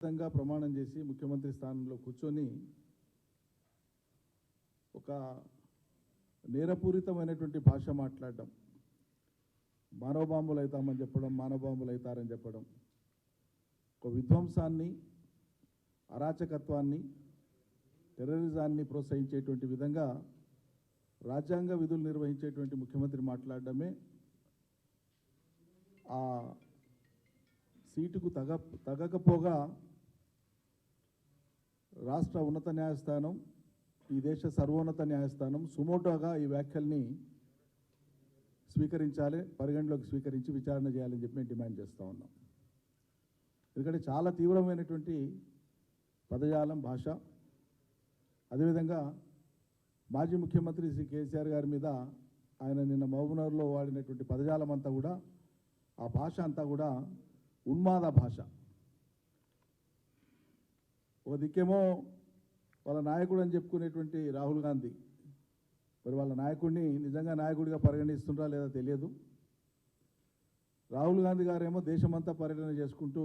విధంగా ప్రమాణం చేసి ముఖ్యమంత్రి స్థానంలో కూర్చొని ఒక నేరపూరితమైనటువంటి భాష మాట్లాడడం, మానవబాంబులు అవుతామని చెప్పడం, మానవబాంబులు అవుతారని చెప్పడం, ఒక విధ్వంసాన్ని, అరాచకత్వాన్ని, టెర్రరిజాన్ని ప్రోత్సహించేటువంటి విధంగా రాజ్యాంగ విధులు నిర్వహించేటువంటి ముఖ్యమంత్రి మాట్లాడడమే ఆ సీటుకు తగకపోగా రాష్ట్ర ఉన్నత న్యాయస్థానం, ఈ దేశ సర్వోన్నత న్యాయస్థానం సుమోటోగా ఈ వ్యాఖ్యల్ని స్వీకరించాలి, పరిగణలోకి స్వీకరించి విచారణ చేయాలని చెప్పి మేము డిమాండ్ చేస్తూ ఉన్నాం. ఎందుకంటే చాలా తీవ్రమైనటువంటి పదజాలం, భాష. అదేవిధంగా మాజీ ముఖ్యమంత్రి శ్రీ కేసీఆర్ గారి మీద ఆయన నిన్న మహబూబ్నగర్లో వాడినటువంటి పదజాలం అంతా కూడా, ఆ భాష అంతా కూడా ఉన్మాద భాష. ఒక దిక్కేమో వాళ్ళ నాయకుడు అని చెప్పుకునేటువంటి రాహుల్ గాంధీ, మరి వాళ్ళ నాయకుడిని నిజంగా నాయకుడిగా పరిగణిస్తుండ్రా లేదా తెలియదు. రాహుల్ గాంధీ గారేమో దేశమంతా పర్యటన చేసుకుంటూ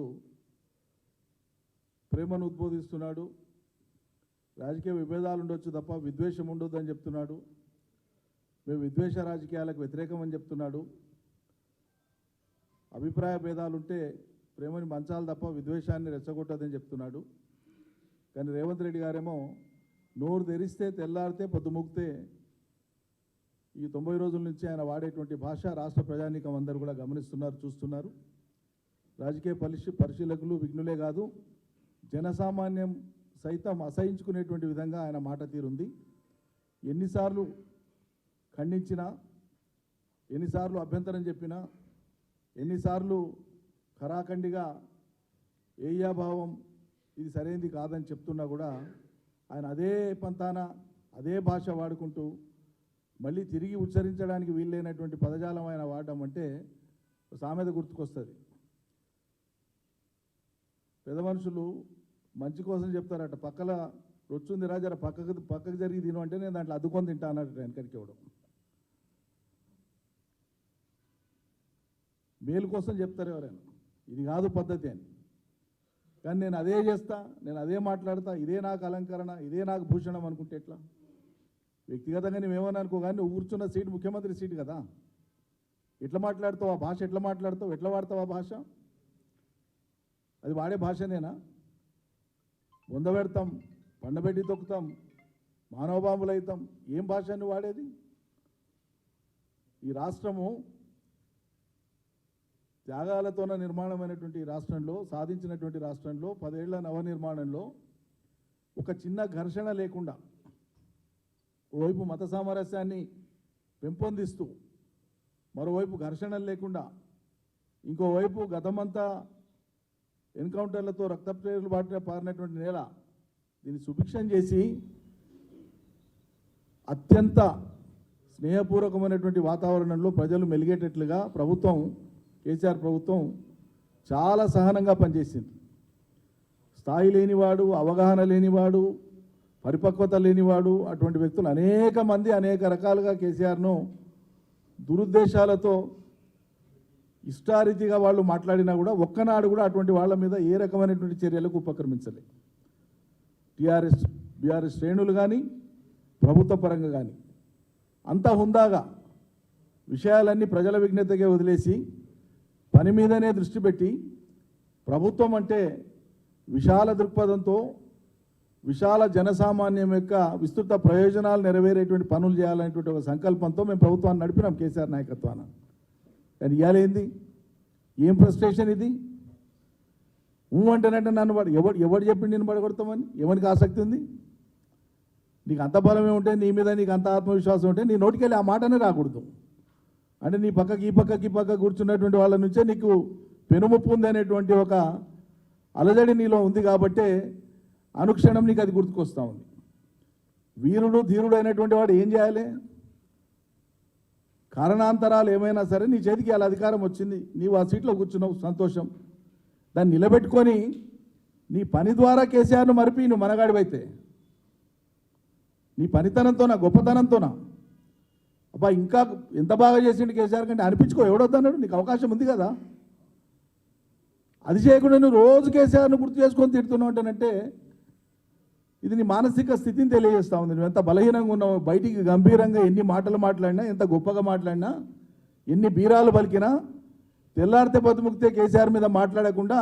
ప్రేమను ఉద్బోధిస్తున్నాడు, రాజకీయ విభేదాలు ఉండొచ్చు తప్ప విద్వేషం ఉండొద్దు అని చెప్తున్నాడు, మేము విద్వేష రాజకీయాలకు వ్యతిరేకం అని చెప్తున్నాడు, అభిప్రాయ భేదాలుంటే ప్రేమని మంచాలు తప్ప విద్వేషాన్ని రెచ్చగొట్టదని చెప్తున్నాడు. కానీ రేవంత్ రెడ్డి గారేమో నోరు తెరిస్తే తెల్లారితే పొద్దుముక్తే ఈ 90 రోజుల నుంచి ఆయన వాడేటువంటి భాష రాష్ట్ర ప్రజానీకం అందరూ కూడా గమనిస్తున్నారు, చూస్తున్నారు. రాజకీయ పరిశీలకులు, విఘ్నులే కాదు, జనసామాన్యం సైతం అసహించుకునేటువంటి విధంగా ఆయన మాట తీరుంది. ఎన్నిసార్లు ఖండించినా, ఎన్నిసార్లు అభ్యంతరం చెప్పినా, ఎన్నిసార్లు ఖరాఖండిగా ఏయాభావం ఇది సరైనది కాదని చెప్తున్నా కూడా ఆయన అదే పంతాన, అదే భాష వాడుకుంటూ మళ్ళీ తిరిగి ఉచ్చరించడానికి వీలైనటువంటి పదజాలం ఆయన వాడడం అంటే సామెత గుర్తుకొస్తుంది. పెద్ద మనుషులు మంచి కోసం చెప్తారట, పక్కల రొచ్చుంది రా, జర పక్కకు జరిగి తిను అంటే నేను దాంట్లో అద్దుకొని తింటా అన్నట్టు వెనకడికి ఇవ్వడం. మేలు కోసం చెప్తారు ఎవరైనా, ఇది కాదు పద్ధతి అని. కానీ నేను అదే చేస్తా, నేను అదే మాట్లాడతా, ఇదే నాకు అలంకరణ, ఇదే నాకు భూషణం అనుకుంటే ఎట్లా? వ్యక్తిగతంగా నువ్వేమని అనుకో, కానీ నువ్వు కూర్చున్న సీటు ముఖ్యమంత్రి సీటు కదా. ఎట్లా మాట్లాడతావు ఆ భాష, ఎట్లా మాట్లాడతావు, ఎట్లా వాడతావు ఆ భాష? అది వాడే భాషనేనా? బొందబెడతాం, పండబెట్టి తొక్కుతాం, మానవబాంబులు అవుతాం, ఏం భాష నువ్వు వాడేది? ఈ రాష్ట్రము త్యాగాలతోన నిర్మాణమైనటువంటి రాష్ట్రంలో, సాధించినటువంటి రాష్ట్రంలో 10 ఏళ్ల నవనిర్మాణంలో ఒక చిన్న ఘర్షణ లేకుండా, ఓవైపు మత సామరస్యాన్ని పెంపొందిస్తూ, మరోవైపు ఘర్షణలు లేకుండా, ఇంకోవైపు గతమంతా ఎన్కౌంటర్లతో రక్తప్రేరులు పారినటువంటి నేల, దీన్ని సుభిక్షం చేసి అత్యంత స్నేహపూర్వకమైనటువంటి వాతావరణంలో ప్రజలు మెలిగేటట్లుగా ప్రభుత్వం, కేసీఆర్ ప్రభుత్వం చాలా సహనంగా పనిచేసింది. స్థాయి లేనివాడు, అవగాహన లేనివాడు, పరిపక్వత లేనివాడు, అటువంటి వ్యక్తులు అనేక మంది అనేక రకాలుగా కేసీఆర్ను దురుద్దేశాలతో ఇష్టారీతిగా వాళ్ళు మాట్లాడినా కూడా ఒక్కనాడు కూడా అటువంటి వాళ్ళ మీద ఏ రకమైనటువంటి చర్యలకు ఉపక్రమించలే. బీఆర్ఎస్ శ్రేణులు కానీ ప్రభుత్వ పరంగా కానీ అంత హుందాగా విషయాలన్నీ ప్రజల విజ్ఞతగా వదిలేసి పని మీదనే దృష్టి పెట్టి, ప్రభుత్వం అంటే విశాల దృక్పథంతో, విశాల జనసామాన్యం యొక్క విస్తృత ప్రయోజనాలు నెరవేరేటువంటి పనులు చేయాలనేటువంటి ఒక సంకల్పంతో మేము ప్రభుత్వాన్ని నడిపినాం కేసీఆర్ నాయకత్వాన. కానీ ఇవాళ ఏంది, ఏం ఫ్రస్ట్రేషన్ ఇది? అంటేనంటే నన్ను ఎవడు చెప్పిండి నేను పడగొడతామని? ఎవరికి ఆసక్తి ఉంది? నీకు అంత బలమే ఉంటే, నీ మీద నీకు అంత ఆత్మవిశ్వాసం ఉంటే నీ నోటికెళ్ళి ఆ మాటనే రాకూడదు. అంటే నీ పక్కకి ఈ పక్క కూర్చున్నటువంటి వాళ్ళ నుంచే నీకు పెనుముప్పు ఉంది అనేటువంటి ఒక అలజడి నీలో ఉంది కాబట్టే అనుక్షణం నీకు అది గుర్తుకొస్తూ ఉంది. వీరుడు, ధీరుడు అయినటువంటి వాడు ఏం చేయాలి? కారణాంతరాలు ఏమైనా సరే నీ చేతికి అలా అధికారం వచ్చింది, నీవు ఆ సీట్లో కూర్చున్నావు, సంతోషం. దాన్ని నిలబెట్టుకొని నీ పని ద్వారా కేసీఆర్ను మరిపి నువ్వు మనగాడివైతే, నీ పనితనంతోనా, గొప్పతనంతోనా, అబ్బా ఇంకా ఎంత బాగా చేసిండు కేసీఆర్ కంటే అనిపించుకో, ఎవడొద్దన్నాడు? నీకు అవకాశం ఉంది కదా. అది చేయకుండా నువ్వు రోజు కేసీఆర్ను గుర్తు చేసుకొని తిడుతున్నావు అంటానంటే ఇది నీ మానసిక స్థితిని తెలియజేస్తూ ఉంది. నువ్వు ఎంత బలహీనంగా ఉన్నావు, బయటికి గంభీరంగా ఎన్ని మాటలు మాట్లాడినా, ఎంత గొప్పగా మాట్లాడినా, ఎన్ని బీరాలు పలికినా తెల్లారితే బతుముక్తే కేసీఆర్ మీద మాట్లాడకుండా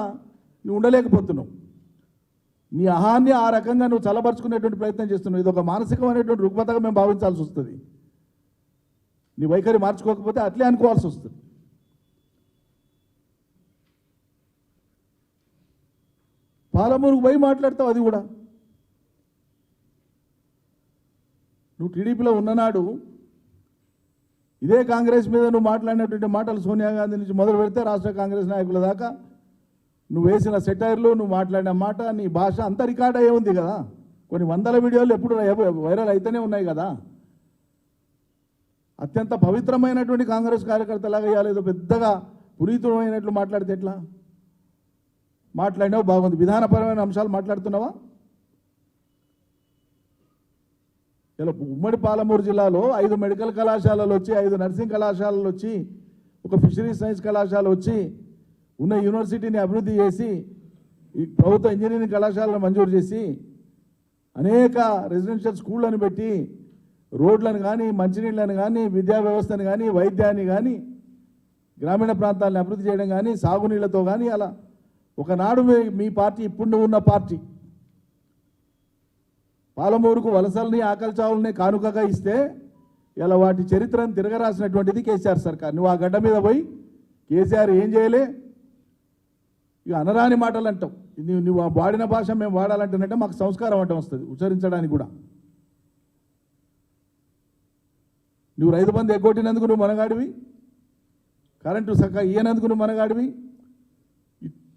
నువ్వు ఉండలేకపోతున్నావు. నీ అహాన్ని ఆ రకంగా నువ్వు చల్లబరుచుకునేటువంటి ప్రయత్నం చేస్తున్నావు. ఇది ఒక మానసికమైనటువంటి రుగ్మతగా మేము భావించాల్సి వస్తుంది. నీ వైఖరి మార్చుకోకపోతే అట్లే అనుకోవాల్సి వస్తుంది. పాలమూరుకు పోయి మాట్లాడతావు, అది కూడా నువ్వు టీడీపీలో ఉన్ననాడు ఇదే కాంగ్రెస్ మీద నువ్వు మాట్లాడినటువంటి మాటలు సోనియా గాంధీ నుంచి మొదలు పెడితే రాష్ట్ర కాంగ్రెస్ నాయకుల దాకా నువ్వు వేసిన సెటైర్లు, నువ్వు మాట్లాడిన మాట, నీ భాష అంతా రికార్డ్ అయ్యే ఉంది కదా. కొన్ని వందల వీడియోలు ఎప్పుడు వైరల్ అయితేనే ఉన్నాయి కదా. అత్యంత పవిత్రమైనటువంటి కాంగ్రెస్ కార్యకర్తలాగా ఇవ్వలేదు, పెద్దగా పునీతమైనట్లు మాట్లాడితే ఎట్లా? మాట్లాడినావు, బాగుంది. విధానపరమైన అంశాలు మాట్లాడుతున్నావా? ఇలా ఉమ్మడి పాలమూరు జిల్లాలో 5 మెడికల్ కళాశాలలు వచ్చి, 5 నర్సింగ్ కళాశాలలు వచ్చి, ఒక ఫిషరీస్ సైన్స్ కళాశాల వచ్చి, ఉన్న యూనివర్సిటీని అభివృద్ధి చేసి, ఈ ప్రభుత్వ ఇంజనీరింగ్ కళాశాలను మంజూరు చేసి, అనేక రెసిడెన్షియల్ స్కూళ్ళను పెట్టి, రోడ్లను కానీ, మంచినీళ్ళను కానీ, విద్యా వ్యవస్థను కానీ, వైద్యాన్ని కానీ, గ్రామీణ ప్రాంతాలను అభివృద్ధి చేయడం కానీ, సాగునీళ్లతో కానీ, అలా ఒకనాడు మీ పార్టీ, ఇప్పుడు ఉన్న పార్టీ పాలమూరుకు వలసల్ని, ఆకలి చావుల్ని కానుకగా ఇస్తే ఇలా వాటి చరిత్రను తిరగరాసినటువంటిది కేసీఆర్ సర్కార్. నువ్వు ఆ గడ్డ మీద పోయి కేసీఆర్ ఏం చేయలే, ఇక అనరాని మాటలు అంటావు. నువ్వు వాడిన భాష మేము వాడాలంటేనంటే మాకు సంస్కారం అంటాం వస్తుంది ఉచ్చరించడానికి కూడా. నువ్వు రైతు బంధు ఎగ్గొట్టినందుకు నువ్వు మనగాడివి, కరెంటు సక్క ఇయ్యనందుకు నువ్వు మనగాడివి,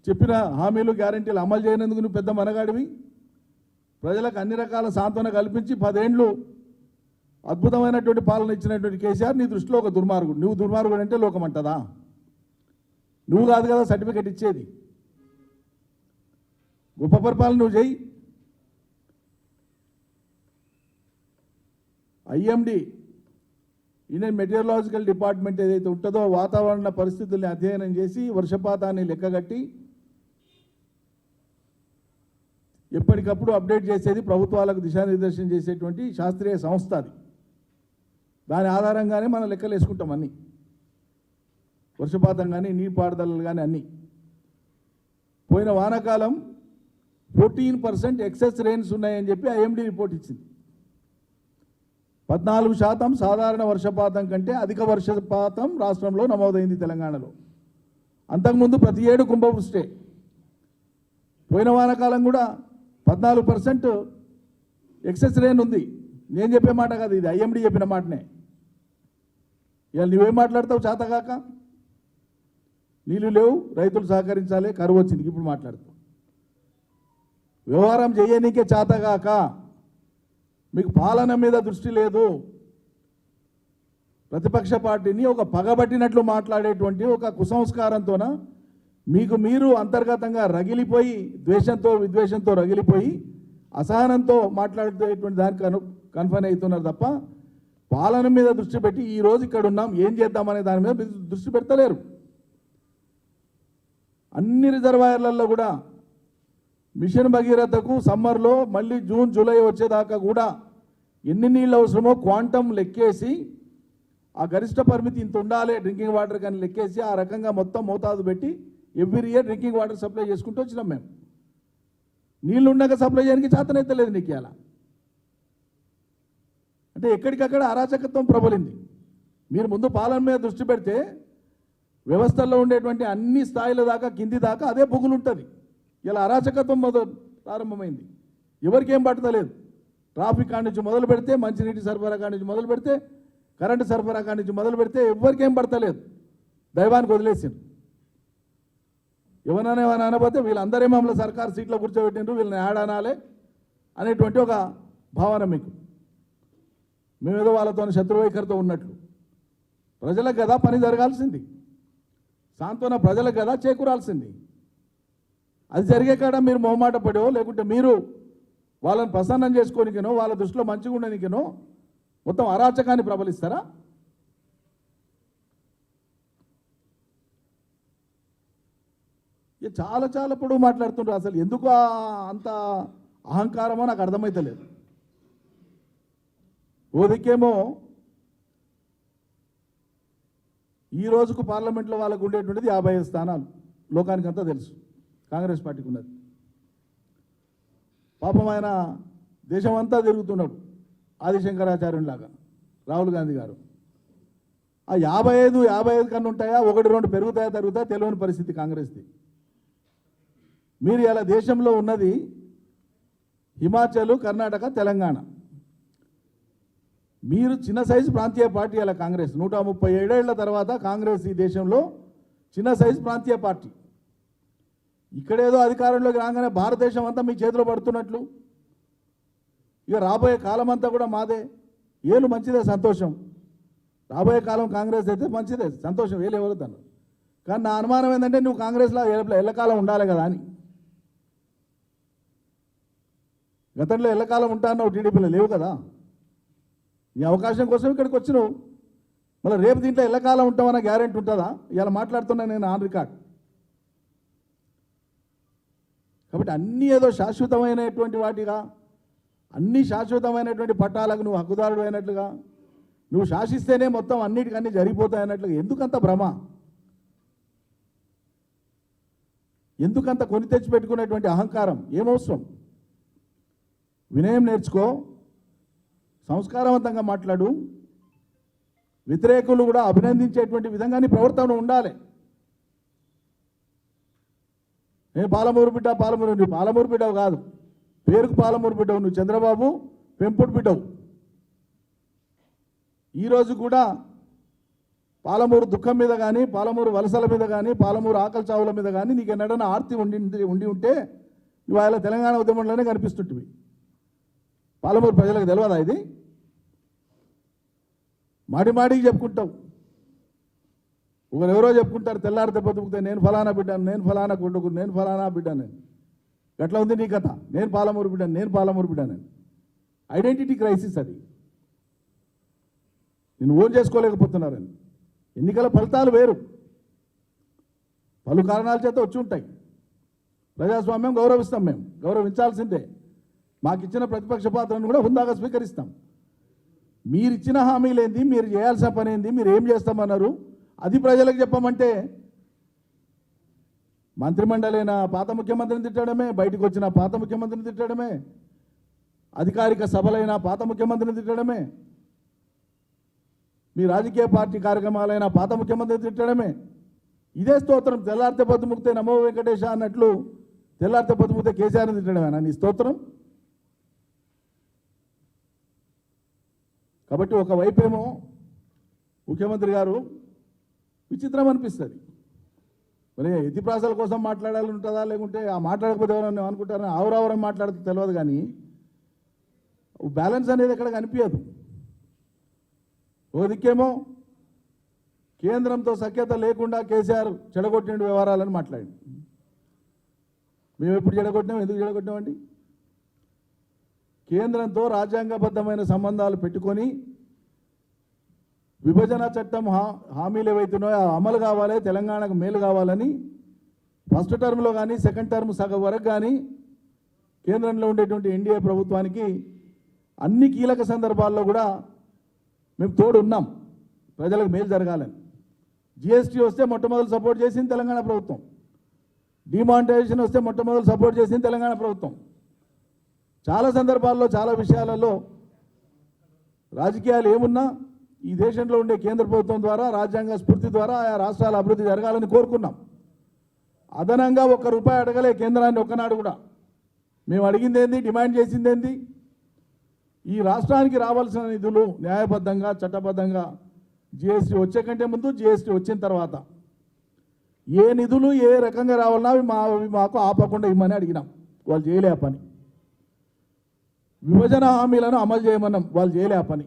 చెప్పిన హామీలు గ్యారంటీలు అమలు చేయనందుకు నువ్వు పెద్ద మనగాడివి, ప్రజలకు అన్ని రకాల సాంత్వన కల్పించి 10 ఏళ్ళు అద్భుతమైనటువంటి పాలన ఇచ్చినటువంటి కేసీఆర్ నీ దృష్టిలో ఒక దుర్మార్గుడు. నువ్వు దుర్మార్గుడు అంటే లోకం అంటదా? నువ్వు కాదు కదా సర్టిఫికెట్ ఇచ్చేది. గొప్ప పరిపాలన నువ్వు చేయి. ఐఎండి, ఇండియన్ మెటీరియలాజికల్ డిపార్ట్మెంట్ ఏదైతే ఉంటుందో వాతావరణ పరిస్థితుల్ని అధ్యయనం చేసి వర్షపాతాన్ని లెక్కగట్టి ఎప్పటికప్పుడు అప్డేట్ చేసేది, ప్రభుత్వాలకు దిశానిర్దేశం చేసేటువంటి శాస్త్రీయ సంస్థ అది. దాని ఆధారంగానే మనం లెక్కలు వేసుకుంటాం అన్నీ, వర్షపాతం కానీ, నీటిపారుదలలు కానీ అన్నీ. పోయిన వానాకాలం 14% ఎక్సెస్ రెయిన్స్ ఉన్నాయని చెప్పి ఐఎండీ రిపోర్ట్ ఇచ్చింది. 14% సాధారణ వర్షపాతం కంటే అధిక వర్షపాతం రాష్ట్రంలో నమోదైంది తెలంగాణలో. అంతకుముందు ప్రతి ఏడు కుంభవృష్టి. పోయిన వానాకాలం కూడా 14% ఎక్సెస్ రెయిన్ ఉంది. నేను చెప్పే మాట కాదు, ఇది ఐఎండీ చెప్పిన మాటనే. ఇవాళ నువ్వేం మాట్లాడతావు? చేతగాక నీళ్ళు లేవు, రైతులు సహకరించాలి, కరువు వచ్చింది, ఇప్పుడు మాట్లాడుతావు. వ్యవహారం చేయనీకే చేతగాక మీకు పాలన మీద దృష్టి లేదు. ప్రతిపక్ష పార్టీని ఒక పగబట్టినట్లు మాట్లాడేటువంటి ఒక కుసంస్కారంతోన మీకు మీరు అంతర్గతంగా రగిలిపోయి, ద్వేషంతో విద్వేషంతో రగిలిపోయి, అసహనంతో మాట్లాడేటువంటి దానికి కన్ఫర్మ్ అవుతున్నారు తప్ప పాలన మీద దృష్టి పెట్టి ఈరోజు ఇక్కడ ఉన్నాం ఏం చేద్దామనే దాని మీద దృష్టి పెడతలేరు. అన్ని రిజర్వాయర్లలో కూడా మిషన్ భగీరథకు సమ్మర్లో మళ్ళీ జూన్ జూలై వచ్చేదాకా కూడా ఎన్ని నీళ్ళు అవసరమో క్వాంటమ్ లెక్కేసి, ఆ గరిష్ట పరిమితి ఇంత ఉండాలి డ్రింకింగ్ వాటర్ కానీ లెక్కేసి, ఆ రకంగా మొత్తం మోతాదు పెట్టి every year drinking water supply చేసుకుంటూ వచ్చినాం మేము. నీళ్ళు ఉండగా సప్లై చేయడానికి చేతనైతలేదు నీకు ఇలా. అంటే ఎక్కడికక్కడ అరాచకత్వం ప్రబలింది. మీరు ముందు పాలన మీద దృష్టి పెడితే వ్యవస్థల్లో ఉండేటువంటి అన్ని స్థాయిల దాకా, కింది దాకా అదే పొగులు ఉంటుంది. ఇలా అరాచకత్వం ప్రారంభమైంది. ఎవరికేం పట్టలేదు. ట్రాఫిక్ కాడి నుంచి మొదలు పెడితే, మంచినీటి సరఫరా కాడి నుంచి మొదలు పెడితే, కరెంటు సరఫరా కాడి నుంచి మొదలు పెడితే ఎవరికేం పడతలేదు. దైవానికి వదిలేసింది. ఎవరైనా అనబోతే వీళ్ళందరే మమ్మల్ని సర్కారు సీట్లో కూర్చోబెట్టిండ్రు, వీళ్ళని ఆడానాలే అనేటువంటి ఒక భావన మీకు. మేమేదో వాళ్ళతో శత్రువైఖరితో ఉన్నట్లు. ప్రజలకు కదా పని జరగాల్సింది, సాంత్వన ప్రజలకు కదా చేకూరాల్సింది. అది జరిగే కాడ మీరు మొహమాట పడో, లేకుంటే మీరు వాళ్ళని ప్రసన్నం చేసుకోనికనో, వాళ్ళ దృష్టిలో మంచిగా ఉండనికనో మొత్తం అరాచకాన్ని ప్రబలిస్తారా? ఇక చాలా పొడవు మాట్లాడుతుండ్రు. అసలు ఎందుకు అంత అహంకారమో నాకు అర్థమైతలేదు. ఓదికేమో ఈ రోజుకు పార్లమెంట్లో వాళ్ళకు ఉండేటువంటిది 55 స్థానాలు, లోకానికి అంతా తెలుసు కాంగ్రెస్ పార్టీకి ఉన్నది. పాపం ఆయన దేశం అంతా తిరుగుతున్నాడు ఆదిశంకరాచార్యునిలాగా రాహుల్ గాంధీ గారు. ఆ 55 కన్నా ఉంటాయా, 1-2 పెరుగుతాయా తరుగుతాయా తెలియని పరిస్థితి కాంగ్రెస్ది. మీరు ఇలా దేశంలో ఉన్నది హిమాచల్, కర్ణాటక, తెలంగాణ. మీరు చిన్న సైజు ప్రాంతీయ పార్టీ అలా కాంగ్రెస్ 137 ఏళ్ల తర్వాత కాంగ్రెస్ ఈ దేశంలో చిన్న సైజు ప్రాంతీయ పార్టీ. ఇక్కడేదో అధికారంలోకి రాగానే భారతదేశం అంతా మీ చేతిలో పడుతున్నట్లు. ఇక రాబోయే కాలం అంతా కూడా మాదే. ఏళ్ళు మంచిదే, సంతోషం. రాబోయే కాలం కాంగ్రెస్ అయితే మంచిదే, సంతోషం, ఏళ్ళు ఎవరుద్దన్నారు. కానీ నా అనుమానం ఏంటంటే నువ్వు కాంగ్రెస్లో ఎల్లకాలం ఉండాలి కదా అని. గతంలో ఎల్లకాలం ఉంటానో టీడీపీలో లేవు కదా. నీ అవకాశం కోసం ఇక్కడికి వచ్చినావు. మళ్ళీ రేపు దీంట్లో ఎల్లకాలం ఉంటామన్న గ్యారెంటీ ఉంటుందా? ఇలా మాట్లాడుతున్నా నేను ఆన్ రికార్డ్. కాబట్టి అన్నీ ఏదో శాశ్వతమైనటువంటి వాటిగా, అన్నీ శాశ్వతమైనటువంటి పట్టాలకు నువ్వు హక్కుదారుడు అయినట్లుగా, నువ్వు శాసిస్తేనే మొత్తం అన్నిటికన్నీ జరిగిపోతాయన్నట్లుగా ఎందుకంత భ్రమ? ఎందుకంత కొని తెచ్చి పెట్టుకునేటువంటి అహంకారం? ఏమవసరం? వినయం నేర్చుకో, సంస్కారవంతంగా మాట్లాడు. వ్యతిరేకులు కూడా అభినందించేటువంటి విధంగా నీ ప్రవర్తన ఉండాలి. పాలమూరు బిడ్డ, నువ్వు పాలమూరు బిడ్డవు కాదు, పేరుకు పాలమూరు బిడ్డవు. నువ్వు చంద్రబాబు పెంపుడు బిడ్డవు. ఈరోజు కూడా పాలమూరు దుఃఖం మీద కానీ, పాలమూరు వలసల మీద కానీ, పాలమూరు ఆకలి చావుల మీద కానీ నీకు ఎన్నడన్నా ఆర్తి ఉండి ఉంటే నువ్వు ఆయన తెలంగాణ ఉద్యమంలోనే కనిపిస్తుంటివి. పాలమూరు ప్రజలకు తెలియదా ఇది? మాటికి చెప్పుకుంటావు. ఒకరెవరో చెప్పుకుంటారు, తెల్లారితే పొద్దుకుతే నేను ఫలానా బిడ్డాను, నేను ఫలానా కొడుకు, నేను ఫలానా బిడ్డాను. గట్లా ఉంది నీ కథ. నేను పాలమూరు బిడ్డాను. ఐడెంటిటీ క్రైసిస్ అది. నేను ఓన్ చేసుకోలేకపోతున్నారని. ఎన్నికల ఫలితాలు వేరు, పలు కారణాల చేత వచ్చి ఉంటాయి. ప్రజాస్వామ్యం గౌరవిస్తాం, మేము గౌరవించాల్సిందే. మాకు ఇచ్చిన ప్రతిపక్ష పాత్రను కూడా హుందాగా స్వీకరిస్తాం. మీరు ఇచ్చిన హామీలేంది, మీరు చేయాల్సిన పని ఏంది, మీరు ఏం చేస్తామన్నారు అది ప్రజలకు చెప్పమంటే మంత్రిమండలైన పాత ముఖ్యమంత్రిని తిట్టడమే, బయటకు వచ్చిన పాత ముఖ్యమంత్రిని తిట్టడమే, అధికారిక సభలైన పాత ముఖ్యమంత్రిని తిట్టడమే, మీ రాజకీయ పార్టీ కార్యక్రమాలైన పాత ముఖ్యమంత్రిని తిట్టడమే. ఇదే స్తోత్రం. తెల్లారితే పొద్దుముక్తే నమో వెంకటేశ అన్నట్లు తెల్లారితే పొద్దుముక్తే కేసీఆర్ని తిట్టడమేనా నీ స్తోత్రం? కాబట్టి ఒకవైపేమో ముఖ్యమంత్రి గారు విచిత్రం అనిపిస్తుంది. మరి ఇతిప్రాసాల కోసం మాట్లాడాలి ఉంటుందా, లేకుంటే ఆ మాట్లాడకపోతే ఎవరన్నా అనుకుంటారని ఆవరావరం మాట్లాడితే తెలియదు. కానీ బ్యాలెన్స్ అనేది ఎక్కడ కనిపించదు. ఓ దిక్కేమో కేంద్రంతో సఖ్యత లేకుండా కేసీఆర్ చెడగొట్టిన వ్యవహారాలని మాట్లాడి, మేము ఎప్పుడు చెడగొట్టినాం, ఎందుకు చెడగొట్టినామండి? కేంద్రంతో రాజ్యాంగబద్ధమైన సంబంధాలు పెట్టుకొని విభజన చట్టం హామీలు ఏవైతున్నాయో అమలు కావాలి, తెలంగాణకు మేలు కావాలని ఫస్ట్ టర్మ్లో కానీ సెకండ్ టర్మ్ సగం వరకు కానీ కేంద్రంలో ఉండేటువంటి ఎన్డీఏ ప్రభుత్వానికి అన్ని కీలక సందర్భాల్లో కూడా మేము తోడు ఉన్నాం, ప్రజలకు మేలు జరగాలని. జిఎస్టీ వస్తే మొట్టమొదటి సపోర్ట్ చేసింది తెలంగాణ ప్రభుత్వం. డిమానిటైజేషన్ వస్తే మొట్టమొదటి సపోర్ట్ చేసింది తెలంగాణ ప్రభుత్వం. చాలా సందర్భాల్లో చాలా విషయాలలో రాజకీయాలు ఏమున్నా ఈ దేశంలో ఉండే కేంద్ర ప్రభుత్వం ద్వారా రాజ్యాంగ స్ఫూర్తి ద్వారా ఆయా రాష్ట్రాల అభివృద్ధి జరగాలని కోరుకున్నాం. అదనంగా ₹1 అడగలే కేంద్రాన్ని ఒక్కనాడు కూడా. మేము అడిగింది ఏంది, డిమాండ్ చేసింది ఏంది? ఈ రాష్ట్రానికి రావాల్సిన నిధులు న్యాయబద్ధంగా చట్టబద్ధంగా జిఎస్టీ వచ్చే కంటే ముందు, జిఎస్టీ వచ్చిన తర్వాత ఏ నిధులు ఏ రకంగా రావాలన్నా అవి మాకు ఆపకుండా ఇమ్మని అడిగినాం. వాళ్ళు చేయలే ఆ పని. విభజన హామీలను అమలు చేయమన్నాం, వాళ్ళు చేయలే ఆ పని.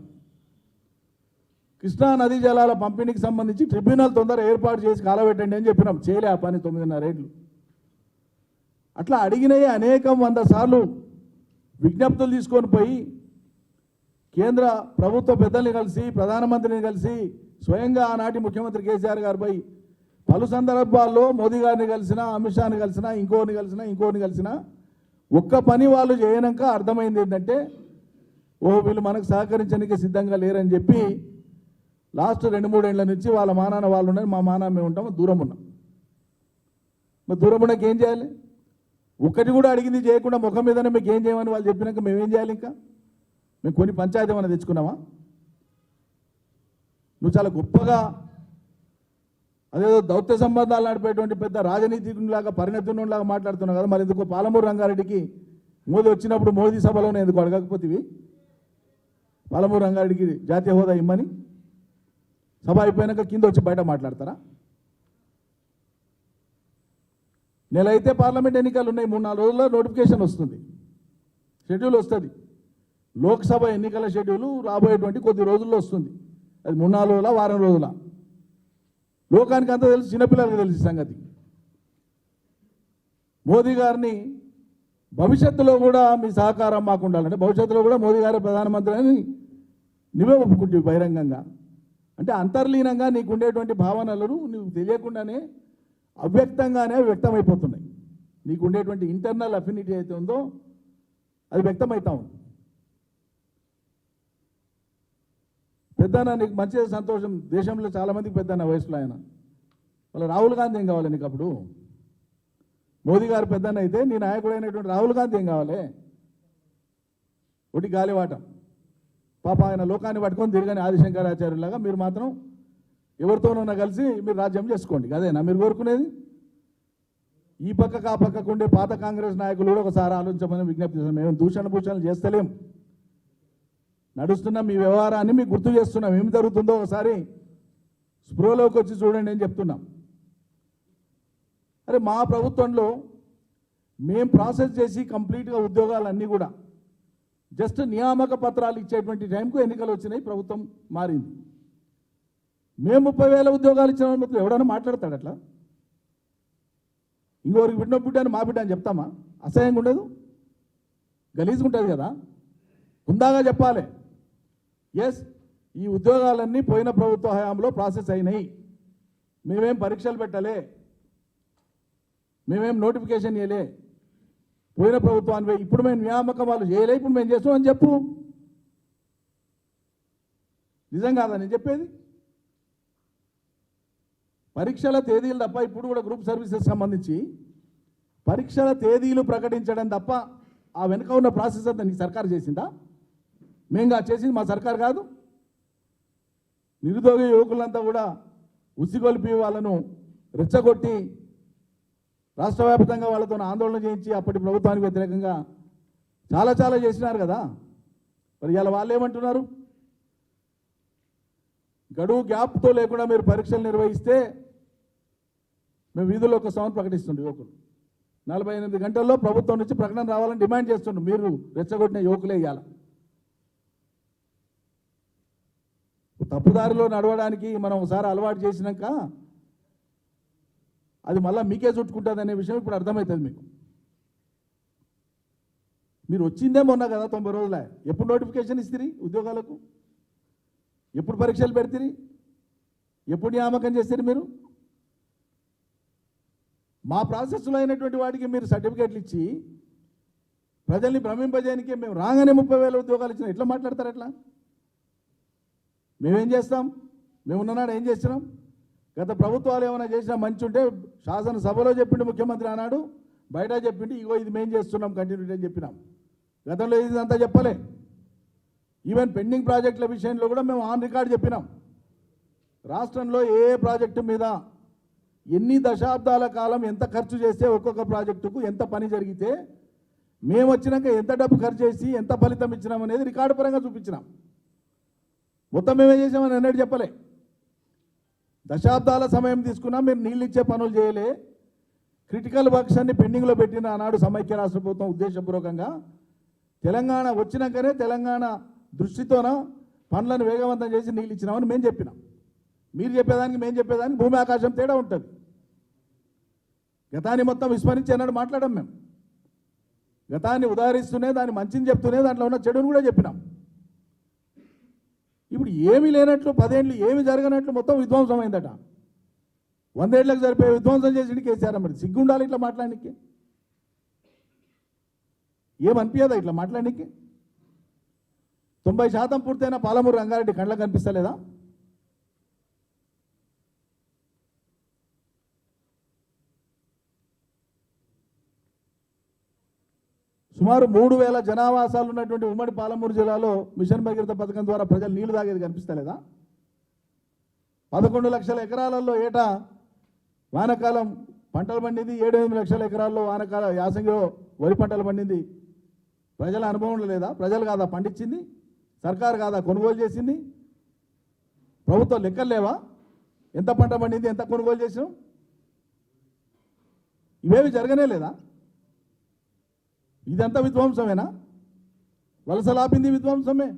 కృష్ణా నదీ జలాల పంపిణీకి సంబంధించి ట్రిబ్యునల్ తొందర ఏర్పాటు చేసి కాలబెట్టండి అని చెప్పినాం, చేయలే ఆ పని 9.5 ఏళ్ళు. అట్లా అడిగినవి అనేకం 100 సార్లు విజ్ఞప్తులు తీసుకొని పోయి కేంద్ర ప్రభుత్వ పెద్దల్ని కలిసి, ప్రధానమంత్రిని కలిసి, స్వయంగా ఆనాటి ముఖ్యమంత్రి కేసీఆర్ గారు పోయి పలు సందర్భాల్లో మోదీ గారిని కలిసినా, అమిత్ షాని కలిసినా, ఇంకోని కలిసినా ఒక్క పని వాళ్ళు చేయనాక అర్థమైంది ఏంటంటే వీళ్ళు మనకు సహకరించడానికి సిద్ధంగా లేరని చెప్పి లాస్ట్ 2-3 ఏళ్ల నుంచి వాళ్ళ మానాన వాళ్ళు ఉన్నారు, మా మానాన్న మేము ఉంటాము, దూరం ఉన్నాం. మరి దూరం ఉన్నాక ఏం చేయాలి? ఒక్కటి కూడా అడిగింది చేయకుండా ముఖం మీదనే మీకు ఏం చేయమని వాళ్ళు చెప్పినాక మేమేం చేయాలి? ఇంకా మేము కొన్ని పంచాయతీ ఏమైనా తెచ్చుకున్నామా? నువ్వు చాలా గొప్పగా అదేదో దౌత్య సంబంధాలు నడిపేటువంటి పెద్ద రాజనీతికునిలాగా పరిణతునిలాగా మాట్లాడుతున్నావు కదా. మరి ఎందుకు పాలమూరు రంగారెడ్డికి మోదీ వచ్చినప్పుడు మోదీ సభలోనే ఎందుకు అడగకపోతేవి? పాలమూరు రంగారెడ్డికి జాతీయ హోదా ఇమ్మని సభ అయిపోయినాక కింద వచ్చి బయట మాట్లాడతారా? నెల అయితే పార్లమెంట్ ఎన్నికలు ఉన్నాయి, 3-4 రోజుల్లో నోటిఫికేషన్ వస్తుంది, షెడ్యూల్ వస్తుంది. లోక్సభ ఎన్నికల షెడ్యూల్ రాబోయేటువంటి కొద్ది రోజుల్లో వస్తుంది. అది 3-4 రోజుల, వారం రోజుల. లోకానికి అంతా తెలుసు, చిన్నపిల్లలకు తెలుసు సంగతి. మోదీ గారిని భవిష్యత్తులో కూడా మీ సహకారం మాకు ఉండాలంటే భవిష్యత్తులో కూడా మోదీ గారి ప్రధానమంత్రి అని నువ్వే ఒప్పుకుంటావు బహిరంగంగా. అంటే అంతర్లీనంగా నీకు ఉండేటువంటి భావనలను నువ్వు తెలియకుండానే అవ్యక్తంగానే వ్యక్తమైపోతున్నాయి. నీకు ఉండేటువంటి ఇంటర్నల్ అఫినిటీ అయితే ఉందో అది వ్యక్తమవుతా ఉంది. పెద్దన్న నీకు మంచిగా సంతోషం, దేశంలో చాలామందికి పెద్దన్న వయసులో ఆయన. వాళ్ళ రాహుల్ గాంధీ ఏం కావాలి నీకు? అప్పుడు మోదీ గారు పెద్దన్న అయితే నీ నాయకుడు అయినటువంటి రాహుల్ గాంధీ ఏం కావాలి? ఒకటి గాలివాటం పాప, ఆయన లోకాన్ని పట్టుకొని తిరగని ఆదిశంకరాచార్యులాగా మీరు మాత్రం ఎవరితోనన్నా కలిసి మీరు రాజ్యం చేసుకోండి. అదేనా మీరు కోరుకునేది? ఈ పక్కకు ఆ పక్కకు ఉండే పాత కాంగ్రెస్ నాయకులు కూడా ఒకసారి ఆలోచించమని విజ్ఞప్తి చేస్తున్నాం. మేము దూషణభూషణలు చేస్తలేం, నడుస్తున్నాం. మీ వ్యవహారాన్ని మీకు గుర్తు చేస్తున్నాం. ఏమి జరుగుతుందో ఒకసారి స్పృహలోకి వచ్చి చూడండి అని చెప్తున్నాం. అరే మా ప్రభుత్వంలో మేము ప్రాసెస్ చేసి కంప్లీట్గా ఉద్యోగాలన్నీ కూడా జస్ట్ నియామక పత్రాలు ఇచ్చేటువంటి టైంకు ఎన్నికలు వచ్చినాయి, ప్రభుత్వం మారింది. మేము 30,000 ఉద్యోగాలు ఇచ్చిన మొత్తం ఎవడన్నా మాట్లాడతాడు అట్లా? ఇంకోరికి బిడ్డ బిడ్డ అని మా బిడ్డ అని చెప్తామా? అసహ్యంగా ఉండదు, గలీజ్గా ఉంటుంది కదా. హుందాగా చెప్పాలి. ఎస్, ఈ ఉద్యోగాలన్నీ పోయిన ప్రభుత్వ హయాంలో ప్రాసెస్ అయినాయి, మేమేం పరీక్షలు పెట్టలే, మేమేం నోటిఫికేషన్ ఇవ్వలే, పోయిన ప్రభుత్వాన్ని ఇప్పుడు మేము నియామకం వాళ్ళు చేయలే, ఇప్పుడు మేము చేస్తాం అని చెప్పు. నిజం కాదా నేను చెప్పేది? పరీక్షల తేదీలు తప్ప ఇప్పుడు కూడా గ్రూప్ సర్వీసెస్ సంబంధించి పరీక్షల తేదీలు ప్రకటించడం తప్ప ఆ వెనుక ఉన్న ప్రాసెస్ అంతా నీ సర్కారు చేసిందా? మేంగా చేసింది మా సర్కారు కాదు. నిరుద్యోగ యువకులంతా కూడా ఉసిగొల్పి వాళ్ళను రెచ్చగొట్టి రాష్ట్ర వ్యాప్తంగా వాళ్ళతో ఆందోళన చేయించి అప్పటి ప్రభుత్వానికి వ్యతిరేకంగా చాలా చేసినారు కదా. మరి ఇలా వాళ్ళు ఏమంటున్నారు? గడువు గ్యాప్తో లేకుండా మీరు పరీక్షలు నిర్వహిస్తే మేము వీధుల్లో ఒక సౌండ్ ప్రకటిస్తుండే యువకులు 48 గంటల్లో ప్రభుత్వం నుంచి ప్రకటన రావాలని డిమాండ్ చేస్తుండ్రు. మీరు రెచ్చగొట్టిన యువకులే ఇవ్వాలి. తప్పుదారిలో నడవడానికి మనం ఒకసారి అలవాటు చేసినాక అది మళ్ళీ మీకే చుట్టుకుంటుంది అనే విషయం ఇప్పుడు అర్థమవుతుంది మీకు. మీరు వచ్చిందే మొన్న కదా 90 రోజులే. ఎప్పుడు నోటిఫికేషన్ ఇస్తుంది ఉద్యోగాలకు? ఎప్పుడు పరీక్షలు పెడతారు? ఎప్పుడు నియామకం చేస్తారు? మీరు మా ప్రాసెస్లో అయినటువంటి వాటికి మీరు సర్టిఫికేట్లు ఇచ్చి ప్రజల్ని భ్రమింపజేయడానికి మేము రాగానే 30,000 ఉద్యోగాలు ఇచ్చినా ఎట్లా మాట్లాడతారు? ఎట్లా? మేమేం చేస్తాం? మేము ఉన్ననాడు ఏం చేస్తున్నాం? గత ప్రభుత్వాలు ఏమైనా చేసినా మంచి ఉంటే శాసనసభలో చెప్పిండు ముఖ్యమంత్రి అన్నాడు, బయట చెప్పిండు ఇగో ఇది మేము చేస్తున్నాం కంటిన్యూటీ అని చెప్పినాం. గతంలో ఇదంతా చెప్పలే. ఈవెన్ పెండింగ్ ప్రాజెక్టుల విషయంలో కూడా మేము ఆన్ రికార్డ్ చెప్పినాం. రాష్ట్రంలో ఏ ప్రాజెక్టు మీద ఎన్ని దశాబ్దాల కాలం ఎంత ఖర్చు చేస్తే ఒక్కొక్క ప్రాజెక్టుకు ఎంత పని జరిగితే మేము వచ్చినాక ఎంత డబ్బు ఖర్చు చేసి ఎంత ఫలితం ఇచ్చినాం అనేది రికార్డు పరంగా చూపించినాం. మొత్తం మేమే చేసామని అన్నట్టు చెప్పలే. దశాబ్దాల సమయం తీసుకున్నా మీరు నీళ్ళు ఇచ్చే పనులు చేయలే. క్రిటికల్ వర్క్స్ అన్ని పెండింగ్లో పెట్టిన ఆనాడు సమైక్య రాష్ట్ర ప్రభుత్వం ఉద్దేశపూర్వకంగా తెలంగాణ వచ్చినాకనే తెలంగాణ దృష్టితోన పనులను వేగవంతం చేసి నీళ్ళు ఇచ్చినామని మేము చెప్పినాం. మీరు చెప్పేదానికి మేము చెప్పేదానికి భూమి ఆకాశం తేడా ఉంటుంది. గతాన్ని మొత్తం విస్మరించి అన్నాడు మాట్లాడాం మేము. గతాన్ని ఉదాహరిస్తూనే దాన్ని మంచిని చెప్తూనే దాంట్లో ఉన్న చెడును కూడా చెప్పినాం. ఇప్పుడు ఏమీ లేనట్లు 10 ఏళ్ళు ఏమి జరగనట్లు మొత్తం విధ్వంసం అయిందట. 100 ఏళ్లకు సరిపోయే విధ్వంసం చేసిండు కేసీఆర్. మరి సిగ్గుండాలి ఇట్లా మాట్లాడడానికి? ఏమనిపించదా ఇట్లా మాట్లాడడానికి? 90% పూర్తయిన పాలమూరు రంగారెడ్డి కళ్ళకు కనిపిస్తలేదా? సుమారు 3000 జనావాసాలు ఉన్నటువంటి ఉమ్మడి పాలమూరు జిల్లాలో మిషన్ భగీరథ పథకం ద్వారా ప్రజలు నీళ్లు తాగేది కనిపిస్తలేదా? 11 లక్షల ఎకరాలలో ఏటా వానకాలం పంటలు పండింది. 7-8 లక్షల ఎకరాల్లో వానకాల యాసంగిలో వరి పంటలు పండింది. ప్రజల అనుభవం లేదా? ప్రజలు కాదా పండించింది? సర్కారు కాదా కొనుగోలు చేసింది? ప్రభుత్వం లెక్కలు లేవా? ఎంత పంట పండింది, ఎంత కొనుగోలు చేసాం? ఇవేవి జరగనే లేదా? ఇదంతా విధ్వంసమేనా? వలసలాపింది విధ్వంసమే,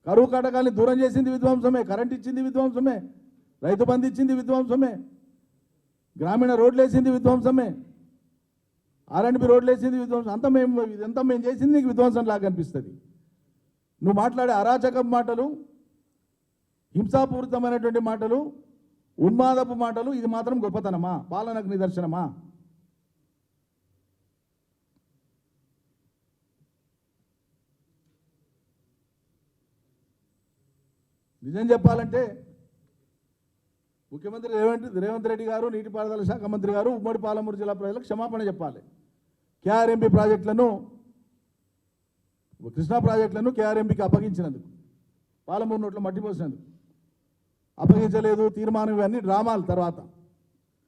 కరువు కాటకాన్ని దూరం చేసింది విధ్వంసమే, కరెంట్ ఇచ్చింది విధ్వంసమే, రైతు బంధు ఇచ్చింది విధ్వంసమే, గ్రామీణ రోడ్లు వేసింది విధ్వంసమే, R&B రోడ్లు వేసింది విధ్వంసం. ఇదంతా మేము చేసింది నీకు విధ్వంసం లాగా అనిపిస్తుంది. నువ్వు మాట్లాడే అరాచకం మాటలు, హింసాపూరితమైనటువంటి మాటలు, ఉన్మాదపు మాటలు, ఇది మాత్రం గొప్పతనమా? పాలనకు నిదర్శనమా? నిజం చెప్పాలంటే ముఖ్యమంత్రి రేవంత్ రెడ్డి గారు, నీటిపారుదల శాఖ మంత్రి గారు ఉమ్మడి పాలమూరు జిల్లా ప్రజలకు క్షమాపణ చెప్పాలి. KRMB ప్రాజెక్టులను, కృష్ణా ప్రాజెక్టులను KRMBకి అప్పగించినందుకు, పాలమూరు నోట్లో మట్టి పోసినందుకు, అప్పగించలేదు తీర్మానం, ఇవన్నీ డ్రామాలు. తర్వాత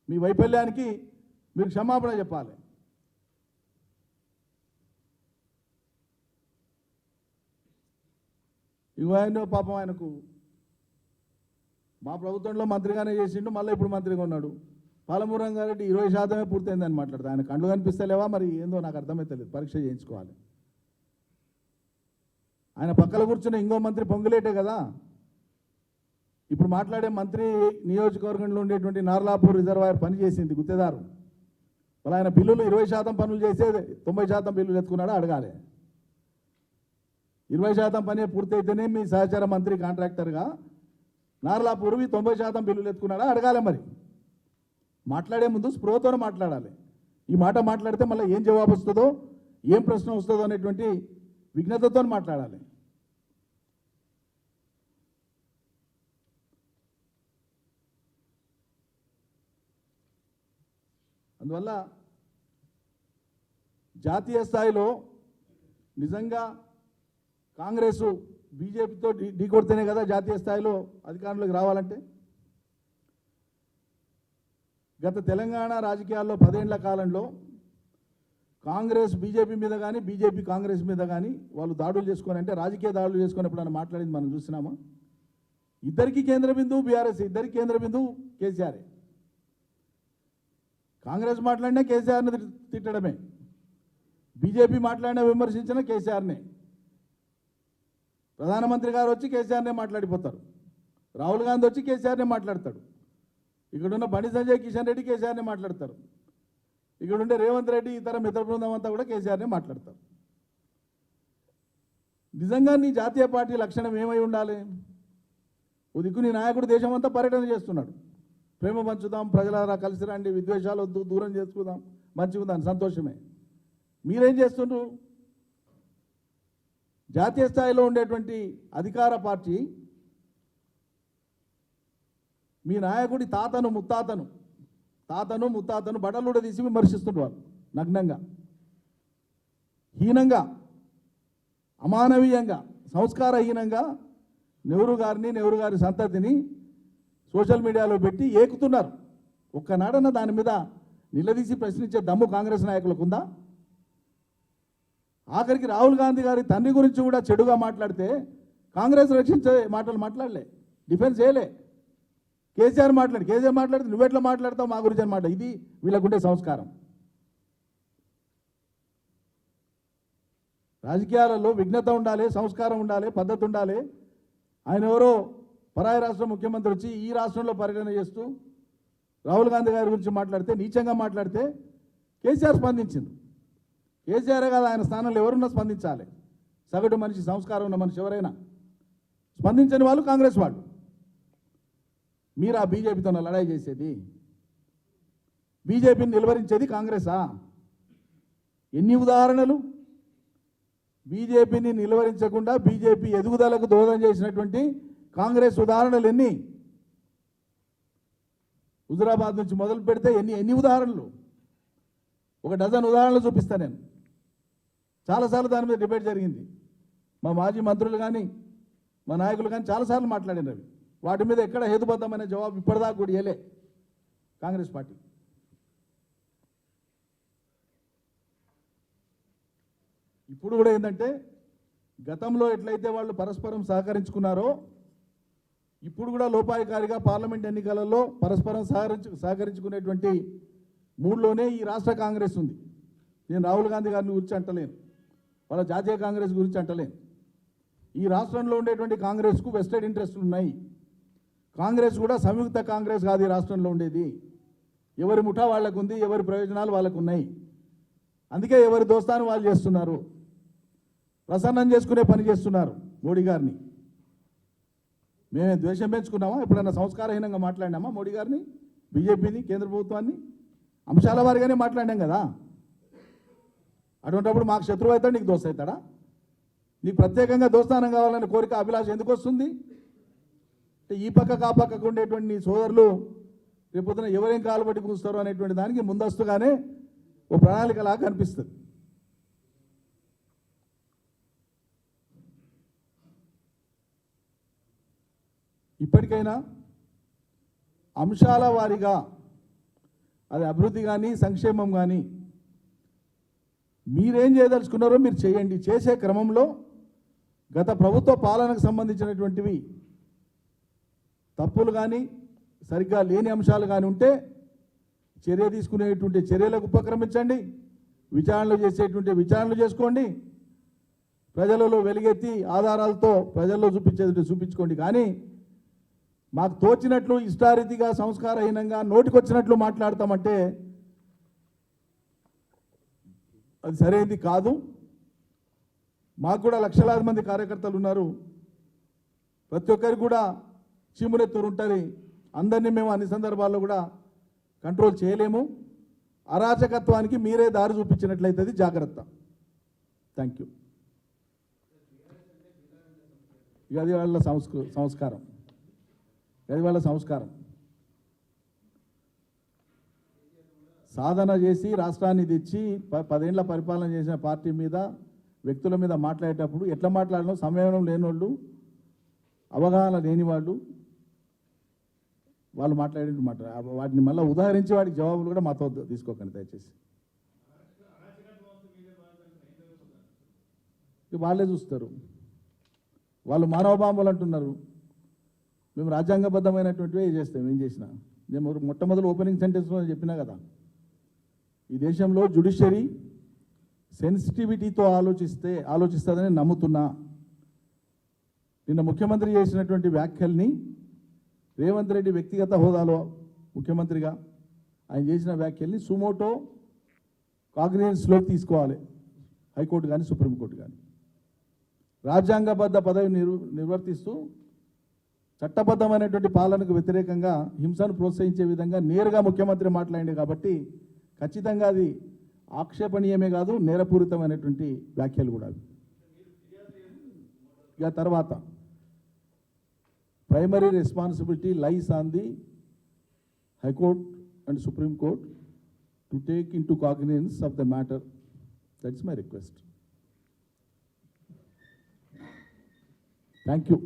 మీ వైఫల్యానికి మీరు క్షమాపణ చెప్పాలి. ఇగో ఆయన పాపం, ఆయనకు మా ప్రభుత్వంలో మంత్రిగానే చేసిండు, మళ్ళీ ఇప్పుడు మంత్రిగా ఉన్నాడు. పాలమూరు రంగారెడ్డి 20% పూర్తయిందని మాట్లాడతాడు. ఆయన కళ్ళు కనిపిస్తలేవా? మరి ఏందో నాకు అర్థమైతలేదు, పరీక్ష చేయించుకోవాలి. ఆయన పక్కన కూర్చున్న ఇంకో మంత్రి పొంగులేటే కదా ఇప్పుడు మాట్లాడే మంత్రి. నియోజకవర్గంలో ఉండేటువంటి నార్లాపూర్ రిజర్వాయర్ పని చేసింది గుత్తేదారు. వాళ్ళు ఆయన బిల్లులు 20% పనులు చేసే 90% బిల్లులు ఎత్తుకున్నాడా అడగాలి. 20% పని పూర్తయితేనే మీ సహచార మంత్రి కాంట్రాక్టర్గా నార్లాపూర్వి 90% బిల్లులు ఎత్తుకున్నాడా అడగాలి. మరి మాట్లాడే ముందు స్పృహతో మాట్లాడాలి. ఈ మాట మాట్లాడితే మళ్ళీ ఏం జవాబు వస్తుందో, ఏం ప్రశ్న వస్తుందో అనేటువంటి విఘ్నతతో మాట్లాడాలి. అందువల్ల జాతీయ స్థాయిలో నిజంగా కాంగ్రెసు బీజేపీతో ఢీకొడితేనే కదా జాతీయ స్థాయిలో అధికారంలోకి రావాలంటే. గత తెలంగాణ రాజకీయాల్లో 10 ఏళ్ల కాలంలో కాంగ్రెస్ బీజేపీ మీద కానీ, బీజేపీ కాంగ్రెస్ మీద కానీ వాళ్ళు దాడులు చేసుకొని, అంటే రాజకీయ దాడులు చేసుకొని ఎప్పుడైనా మాట్లాడింది మనం చూసినామా? ఇద్దరికి కేంద్ర బిందువు బీఆర్ఎస్, ఇద్దరికి కేంద్ర బిందువు కేసీఆరే. కాంగ్రెస్ మాట్లాడినా కేసీఆర్ని తిట్టడమే, బీజేపీ మాట్లాడినా విమర్శించిన కేసీఆర్నే. ప్రధానమంత్రి గారు వచ్చి కేసీఆర్నే మాట్లాడిపోతారు, రాహుల్ గాంధీ వచ్చి కేసీఆర్నే మాట్లాడతాడు, ఇక్కడున్న బండి సంజయ్ కిషన్ రెడ్డి కేసీఆర్నే మాట్లాడతారు, ఇక్కడుండే రేవంత్ రెడ్డి ఇతర మిత్ర బృందం అంతా కూడా కేసీఆర్నే మాట్లాడతారు. నిజంగా నీ జాతీయ పార్టీ లక్షణం ఏమై ఉండాలి? ఓ దిక్కు నీ నాయకుడు దేశం అంతా పర్యటన చేస్తున్నాడు, ప్రేమ పంచుదాం, ప్రజలారా కలిసి రండి, విద్వేషాలు వద్దు, దూరం చేసుకుందాం, మంచిగా ఉందని సంతోషమే. మీరేం చేస్తుండ్రు? జాతీయ స్థాయిలో ఉండేటువంటి అధికార పార్టీ మీ నాయకుడి తాతను ముత్తాతను బట్టలు తీసి విమర్శిస్తుంటారు నగ్నంగా, హీనంగా, అమానవీయంగా, సంస్కారహీనంగా నెహ్రూ గారి సంతతిని సోషల్ మీడియాలో పెట్టి ఏకుతున్నారు. ఒక్కనాడన్న దాని మీద నిలదీసి ప్రశ్నించే దమ్ము కాంగ్రెస్ నాయకులకు ఉందా? ఆఖరికి రాహుల్ గాంధీ గారి తండ్రి గురించి కూడా చెడుగా మాట్లాడితే కాంగ్రెస్ రక్షించే మాటలు మాట్లాడలే, డిఫెన్స్ చేయలే. కేసీఆర్ మాట్లాడితే నువ్వెట్లా మాట్లాడతావు మా గురించి అనమాట. ఇది వీళ్ళకుండే సంస్కారం. రాజకీయాలలో విఘ్నత ఉండాలి, సంస్కారం ఉండాలి, పద్ధతి ఉండాలి. ఆయన ఎవరో పరాయి రాష్ట్ర ముఖ్యమంత్రి వచ్చి ఈ రాష్ట్రంలో పర్యటన చేస్తూ రాహుల్ గాంధీ గారి గురించి మాట్లాడితే, నీచంగా మాట్లాడితే కేసీఆర్ స్పందించింది. కేసీఆర్ కాదు, ఆయన స్థానంలో ఎవరున్నా స్పందించాలి. సగటు మనిషి, సంస్కారం ఉన్న మనిషి ఎవరైనా. స్పందించని వాళ్ళు కాంగ్రెస్ వాళ్ళు. మీరు ఆ బీజేపీతో లడాయి చేసేది? బీజేపీని నిలువరించేది కాంగ్రెసా? ఎన్ని ఉదాహరణలు? బీజేపీని నిలువరించకుండా బీజేపీ ఎదుగుదలకు దోహదం చేసినటువంటి కాంగ్రెస్ ఉదాహరణలు ఎన్ని? హుజురాబాద్ నుంచి మొదలు పెడితే ఎన్ని ఉదాహరణలు? ఒక డజన్ ఉదాహరణలు చూపిస్తాను నేను. చాలాసార్లు దాని మీద డిబేట్ జరిగింది. మా మాజీ మంత్రులు కానీ మా నాయకులు కానీ చాలాసార్లు మాట్లాడినవి. వాటి మీద ఎక్కడ హేతుబద్ధమైన జవాబు ఇప్పటిదాకా కూడా ఇవ్వలే కాంగ్రెస్ పార్టీ. ఇప్పుడు కూడా ఏంటంటే గతంలో ఎట్లయితే వాళ్ళు పరస్పరం సహకరించుకున్నారో ఇప్పుడు కూడా లోపాయకారిగా పార్లమెంట్ ఎన్నికలలో పరస్పరం సహకరించుకునేటువంటి మూడులోనే ఈ రాష్ట్ర కాంగ్రెస్ ఉంది. నేను రాహుల్ గాంధీ గారిని గురించి అంటలేను, వాళ్ళ జాతీయ కాంగ్రెస్ గురించి అంటలేను. ఈ రాష్ట్రంలో ఉండేటువంటి కాంగ్రెస్కు వెస్టెడ్ ఇంట్రెస్ట్లు ఉన్నాయి. కాంగ్రెస్ కూడా సంయుక్త కాంగ్రెస్ కాదు ఈ రాష్ట్రంలో ఉండేది. ఎవరి ముఠా వాళ్ళకు ఉంది, ఎవరి ప్రయోజనాలు వాళ్ళకు ఉన్నాయి. అందుకే ఎవరి దోస్తాను వాళ్ళు చేస్తున్నారు, ప్రసన్నం చేసుకునే పని చేస్తున్నారు మోడీ గారిని. మేమే ద్వేషం పెంచుకున్నామా? ఎప్పుడన్నా సంస్కారహీనంగా మాట్లాడినామా మోడీ గారిని, బీజేపీని, కేంద్ర ప్రభుత్వాన్ని? అంశాల వారిగానే మాట్లాడినాం కదా. అటువంటిప్పుడు మాకు శత్రువు అవుతాడు, నీకు దోస్తు అవుతాడా? నీకు ప్రత్యేకంగా దోస్తానం కావాలనే కోరిక, అభిలాష ఎందుకు వస్తుంది? అంటే ఈ పక్కకు ఆ పక్కకు ఉండేటువంటి నీ సోదరులు రేపొద్దున ఎవరేం కాలుబట్టి కూస్తారు అనేటువంటి దానికి ముందస్తుగానే ఓ ప్రణాళికలాగా కనిపిస్తుంది. ఇప్పటికైనా అంశాల వారీగా అది అభివృద్ధి కానీ సంక్షేమం కానీ మీరేం చేయదలుచుకున్నారో మీరు చేయండి. చేసే క్రమంలో గత ప్రభుత్వ పాలనకు సంబంధించినటువంటివి తప్పులు కానీ సరిగ్గా లేని అంశాలు కానీ ఉంటే చర్య తీసుకునేటువంటి చర్యలకు ఉపక్రమించండి. విచారణలు చేసేటువంటి విచారణలు చేసుకోండి. ప్రజలలో వెలుగెత్తి ఆధారాలతో ప్రజల్లో చూపించుకోండి. కానీ మాకు తోచినట్లు ఇష్టారీతిగా సంస్కారహీనంగా నోటికొచ్చినట్లు మాట్లాడతామంటే అది సరైనది కాదు. మాకు కూడా లక్షలాది మంది కార్యకర్తలు ఉన్నారు. ప్రతి ఒక్కరికి కూడా చీమునెత్తూరు ఉంటుంది. అందరినీ మేము అన్ని సందర్భాల్లో కూడా కంట్రోల్ చేయలేము. అరాచకత్వానికి మీరే దారి చూపించినట్లయితే జాగ్రత్త. Thank you. ఇక అది వాళ్ళ సంస్కారం, అది వాళ్ళ సంస్కారం. సాధన చేసి రాష్ట్రాన్ని తెచ్చి 10 ఏళ్ల పరిపాలన చేసిన పార్టీ మీద, వ్యక్తుల మీద మాట్లాడేటప్పుడు ఎట్లా మాట్లాడడం, సంయమనం లేని వాళ్ళు, అవగాహన లేని వాళ్ళు మాట్లాడే మాట వాటిని మళ్ళీ ఉదాహరించి వాటికి జవాబులు కూడా మాతో తీసుకోకండి దయచేసి. వాళ్ళే చూస్తారు. వాళ్ళు మానవబాంబులు అంటున్నారు. మేము రాజ్యాంగబద్ధమైనటువంటివే చేస్తాం. ఏం చేసినా నేను మొట్టమొదటి ఓపెనింగ్ సెంటెన్స్లో చెప్పినా కదా, ఈ దేశంలో జ్యుడిషియరీ సెన్సిటివిటీతో ఆలోచిస్తుందని నమ్ముతున్నా. నిన్న ముఖ్యమంత్రి చేసినటువంటి వ్యాఖ్యల్ని రేవంత్ రెడ్డి వ్యక్తిగత హోదాలో ముఖ్యమంత్రిగా ఆయన చేసిన వ్యాఖ్యల్ని సుమోటో కాగ్నిజెన్స్లోకి తీసుకోవాలి హైకోర్టు కానీ సుప్రీంకోర్టు కానీ. రాజ్యాంగబద్ధ పదవి నిర్వర్తిస్తూ చట్టబద్ధమైనటువంటి పాలనకు వ్యతిరేకంగా హింసను ప్రోత్సహించే విధంగా నేరుగా ముఖ్యమంత్రి మాట్లాడింది కాబట్టి ఖచ్చితంగా అది ఆక్షేపణీయమే కాదు, నేరపూరితమైనటువంటి వ్యాఖ్యలు కూడా. ఇక తర్వాత primary responsibility lies on the high court and supreme court to take in to cognizance of the matter. That's my request. Thank you.